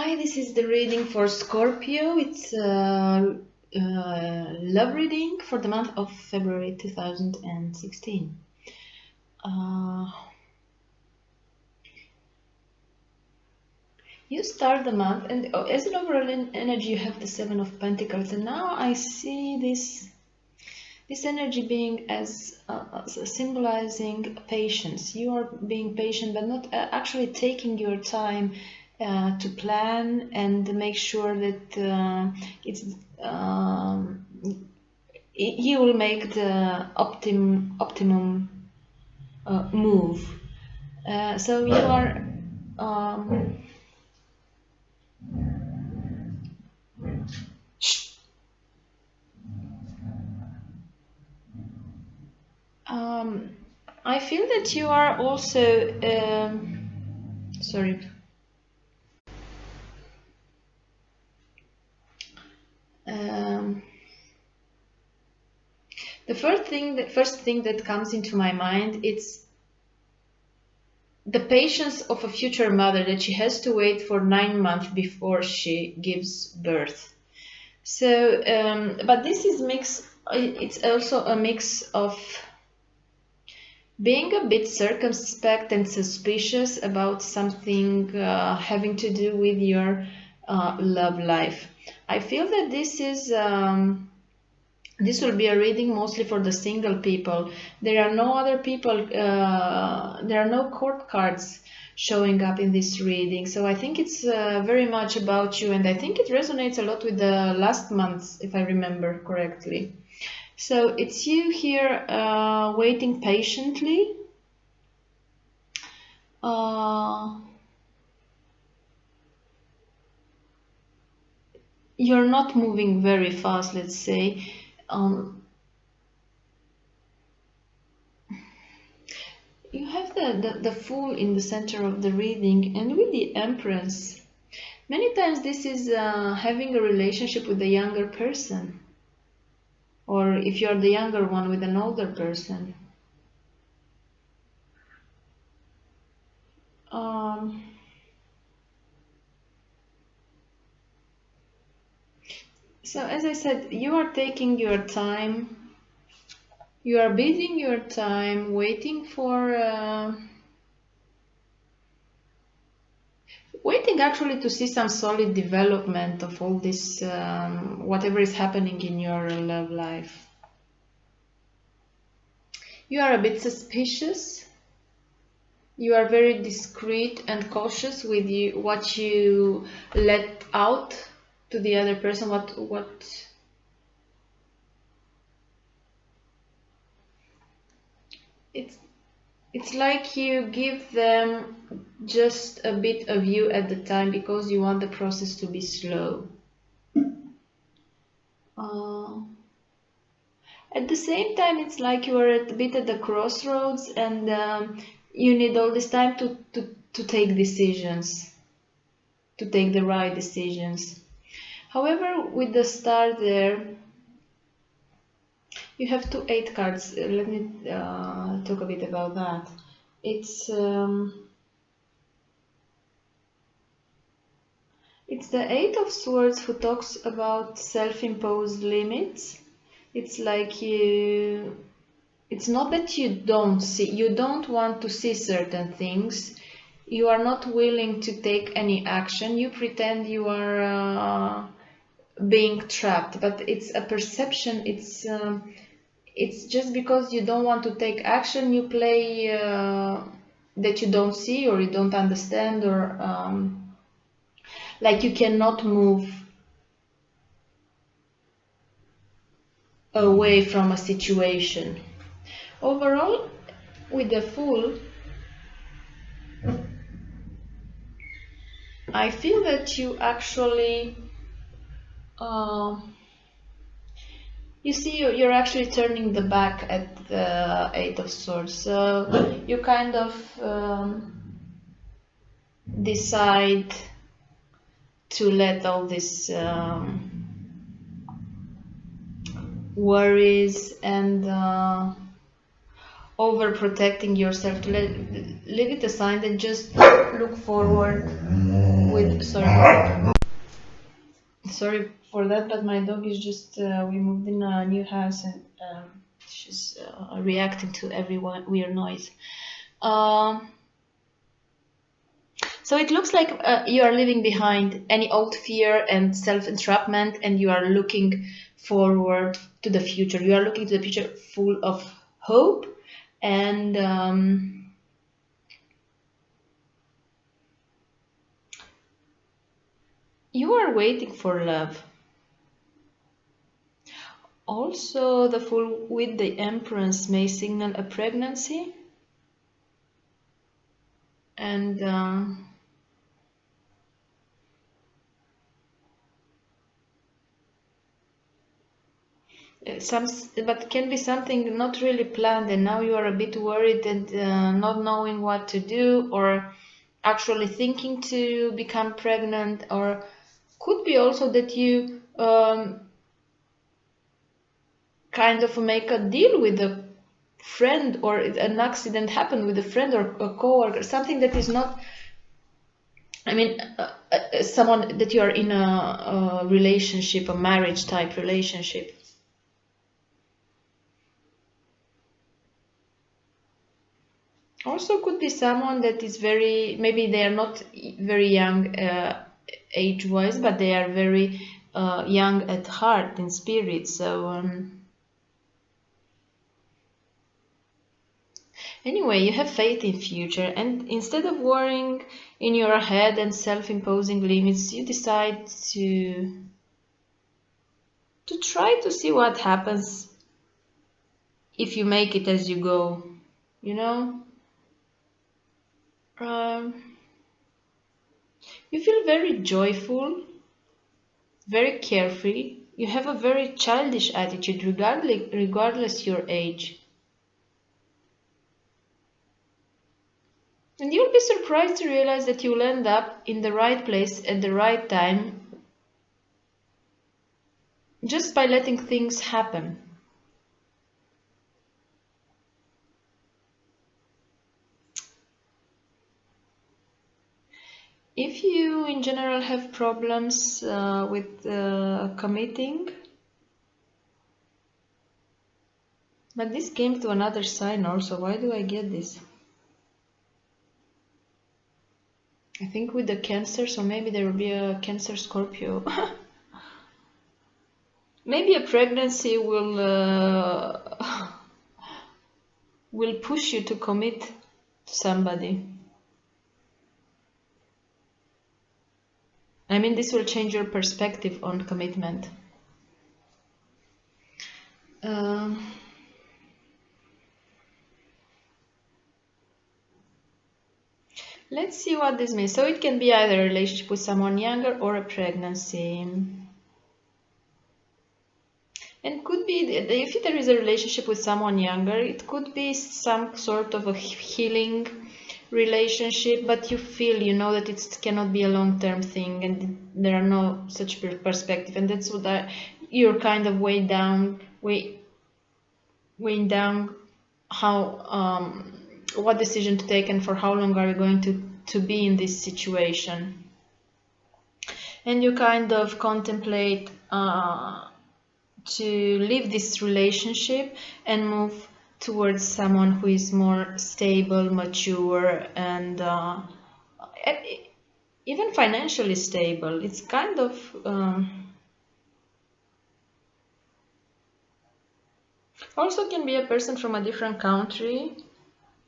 Hi, this is the reading for Scorpio. It's a love reading for the month of February 2016. You start the month, and as an overall energy, you have the Seven of Pentacles, and now I see this energy being as symbolizing patience. You are being patient, but not actually taking your time to plan and make sure that you will make the optimum move. So you are I feel that you are also sorry. The first thing that comes into my mind, it's the patience of a future mother, that she has to wait for 9 months before she gives birth. So, but this is mix. It's also a mix of being a bit circumspect and suspicious about something having to do with your love life. I feel that this will be a reading mostly for the single people. There are no other people, there are no court cards showing up in this reading. So I think it's very much about you, and I think it resonates a lot with the last months, if I remember correctly. So it's you here waiting patiently. You're not moving very fast, let's say. You have the Fool in the center of the reading, and with the Empress. Many times this is having a relationship with a younger person, or if you're the younger one, with an older person. So as I said, you are taking your time. You are biding your time, waiting for waiting actually to see some solid development of all this, whatever is happening in your love life. You are a bit suspicious. You are very discreet and cautious with what you let out to the other person. It's like you give them just a bit of you at the time because you want the process to be slow. At the same time, it's like you are a bit at the crossroads, and you need all this time to take decisions, to take the right decisions. However, with the star there, you have 8 cards. Let me talk a bit about that. It's the 8 of Swords, who talks about self-imposed limits. It's like it's not that you don't want to see certain things. You are not willing to take any action. You pretend you are being trapped, but it's a perception. It's just because you don't want to take action, you play that you don't see, or you don't understand, or like you cannot move away from a situation. Overall, with the Fool, I feel that you actually you see, you're actually turning the back at the 8 of Swords. So you kind of decide to let all this worries and overprotecting yourself, to leave it aside and just look forward with, sorry for that, but my dog is just, we moved in a new house, and she's reacting to every weird noise. So it looks like you are leaving behind any old fear and self-entrapment, and you are looking forward to the future. You are looking to the future full of hope, and you are waiting for love. Also, the Fool with the Empress may signal a pregnancy, and but can be something not really planned, and now you are a bit worried and not knowing what to do, or actually thinking to become pregnant, or could be also that you kind of make a deal with a friend, or an accident happened with a friend or a coworker, something that is not, I mean, someone that you are in a relationship, a marriage type relationship. Also could be someone that is very, maybe they are not very young age-wise, but they are very young at heart and spirit. So anyway, you have faith in future, and instead of worrying in your head and self-imposing limits, you decide to try to see what happens if you make it as you go, you know. You feel very joyful, very carefree. You have a very childish attitude, regardless your age. And you'll be surprised to realize that you'll end up in the right place at the right time, just by letting things happen. If you in general have problems with committing, but this came to another sign also. Why do I get this? I think with the Cancer, so maybe there will be a Cancer Scorpio. Maybe a pregnancy will push you to commit to somebody. I mean, this will change your perspective on commitment. Let's see what this means. So it can be either a relationship with someone younger or a pregnancy. And could be, if there is a relationship with someone younger, it could be some sort of a healing relationship, but you feel, you know, that it cannot be a long-term thing, and there are no such perspective, and that's what you're kind of weighing down how what decision to take, and for how long are you going to be in this situation. And you kind of contemplate to leave this relationship and move towards someone who is more stable, mature, and even financially stable. It's kind of also can be a person from a different country,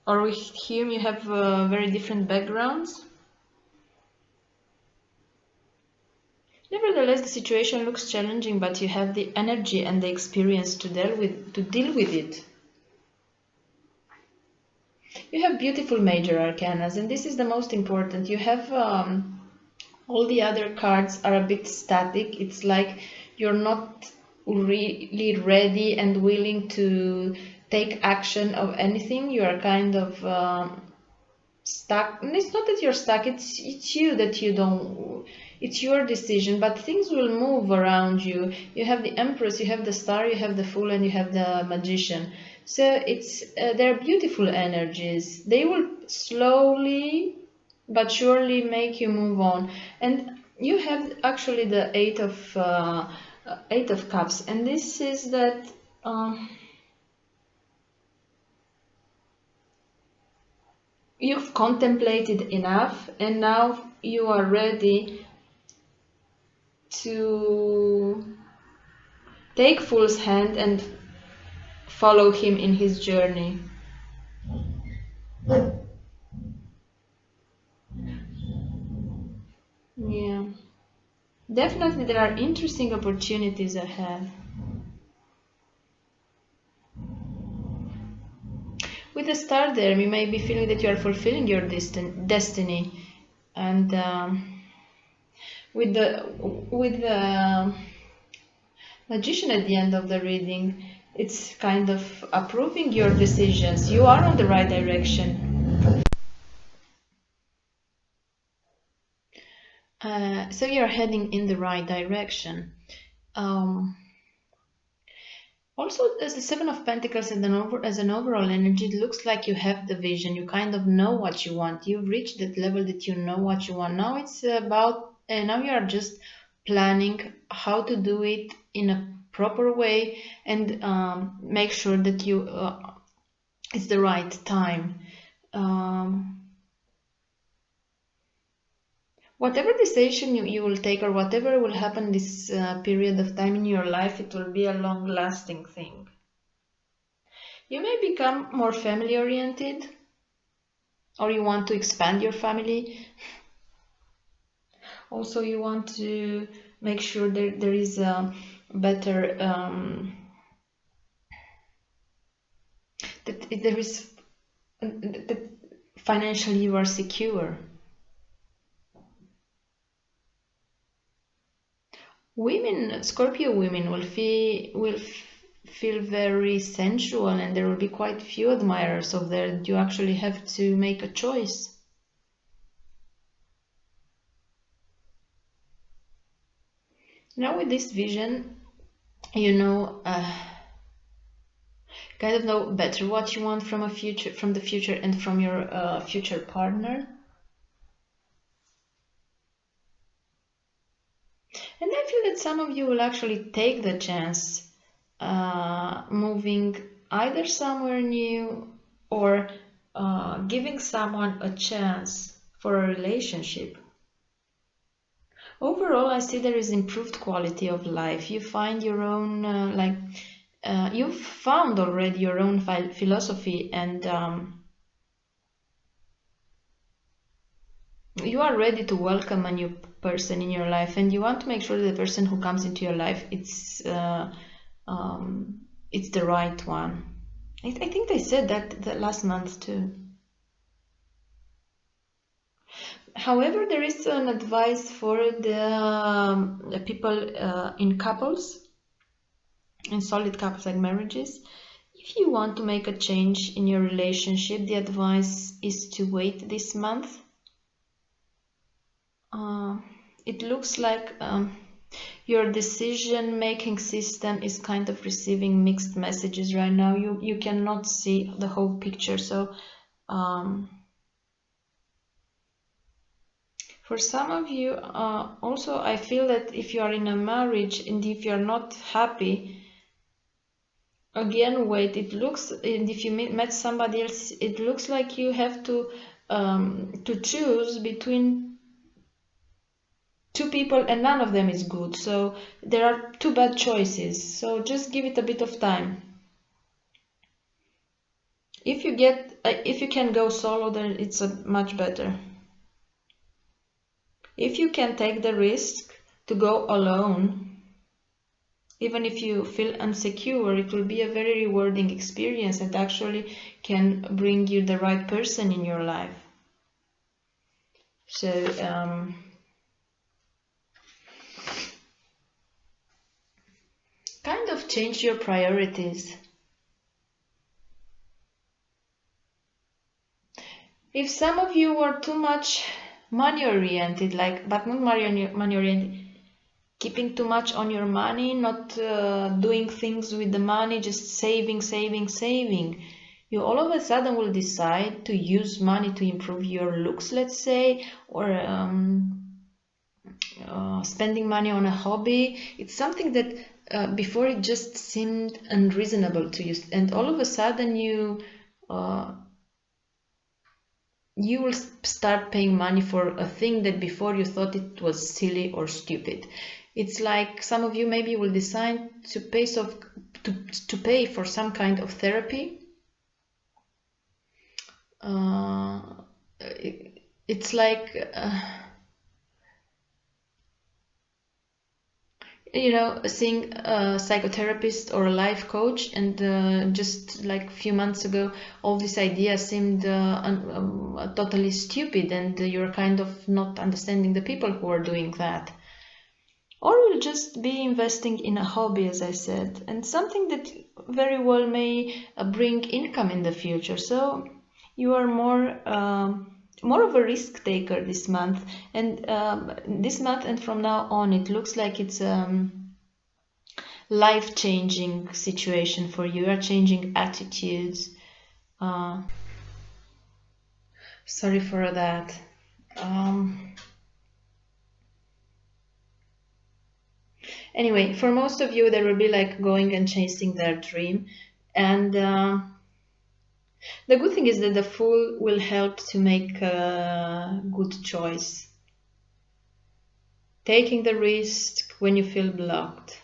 or with whom you have very different backgrounds. Nevertheless, the situation looks challenging, but you have the energy and the experience to deal with it. You have beautiful major arcanas, and this is the most important. You have all the other cards are a bit static. It's like you're not really ready and willing to take action of anything. You are kind of stuck. And it's not that you're stuck, it's you that you don't, it's your decision, but things will move around you. You have the Empress, you have the Star, you have the Fool, and you have the Magician. So they're beautiful energies. They will slowly but surely make you move on. And you have actually the Eight of Cups, and this is that. You've contemplated enough, and now you are ready to take Fool's hand and follow him in his journey. Yeah, definitely there are interesting opportunities ahead. With the star there, you may be feeling that you are fulfilling your destiny, and with the magician at the end of the reading, it's kind of approving your decisions. You are on the right direction. So you're heading in the right direction. Um, Also, as the Seven of Pentacles and as an overall energy, it looks like you have the vision. You kind of know what you want. You've reached that level that you know what you want. Now it's about, now you are just planning how to do it in a proper way and make sure that it's the right time. Um, Whatever decision you will take or whatever will happen this period of time in your life, it will be a long-lasting thing. You may become more family oriented, or you want to expand your family. Also, you want to make sure there is a better, that there is, that financially you are secure. Women, Scorpio women will feel very sensual, and there will be quite few admirers of theirs. You actually have to make a choice. Now with this vision, you know, kind of know better what you want from the future, and from your future partner. And I feel that some of you will actually take the chance, moving either somewhere new, or giving someone a chance for a relationship. Overall, I see there is improved quality of life. You find your own, you've found already your own philosophy, and you are ready to welcome a new person in your life, and you want to make sure that the person who comes into your life, it's the right one. I think they said that last month too. However, there is an advice for the people in couples, in solid couples like marriages. If you want to make a change in your relationship, the advice is to wait this month. It looks like your decision-making system is kind of receiving mixed messages right now. You cannot see the whole picture. So for some of you, also I feel that if you are in a marriage and if you are not happy, again wait. It looks, and if you met somebody else, it looks like you have to choose between two people, and none of them is good. So there are two bad choices. So just give it a bit of time. If you can go solo, then it's much better. If you can take the risk to go alone, even if you feel insecure, it will be a very rewarding experience and actually can bring you the right person in your life. So kind of change your priorities. If some of you were too much money oriented, but not money oriented, keeping too much on your money, not doing things with the money, just saving. You all of a sudden will decide to use money to improve your looks, let's say, or spending money on a hobby. It's something that before it just seemed unreasonable to you, and all of a sudden you will start paying money for a thing that before you thought it was silly or stupid. It's like some of you maybe will decide to pay for some kind of therapy. It's like seeing a psychotherapist or a life coach, and just like a few months ago, all these ideas seemed totally stupid, and you're kind of not understanding the people who are doing that. Or you'll just be investing in a hobby, as I said, and something that very well may bring income in the future. So you are more of a risk taker this month, and from now on, it looks like it's life-changing situation for you. You are changing attitudes. Sorry for that. Anyway, for most of you, there will be like going and chasing their dream, and the good thing is that the Fool will help to make a good choice. Taking the risk when you feel blocked.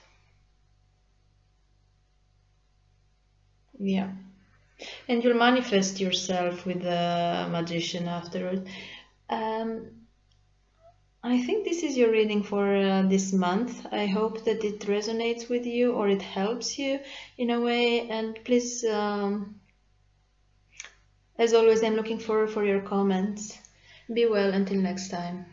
Yeah. And you'll manifest yourself with the Magician afterward. I think this is your reading for this month. I hope that it resonates with you or it helps you in a way. And please, as always, I'm looking forward for your comments. Be well until next time.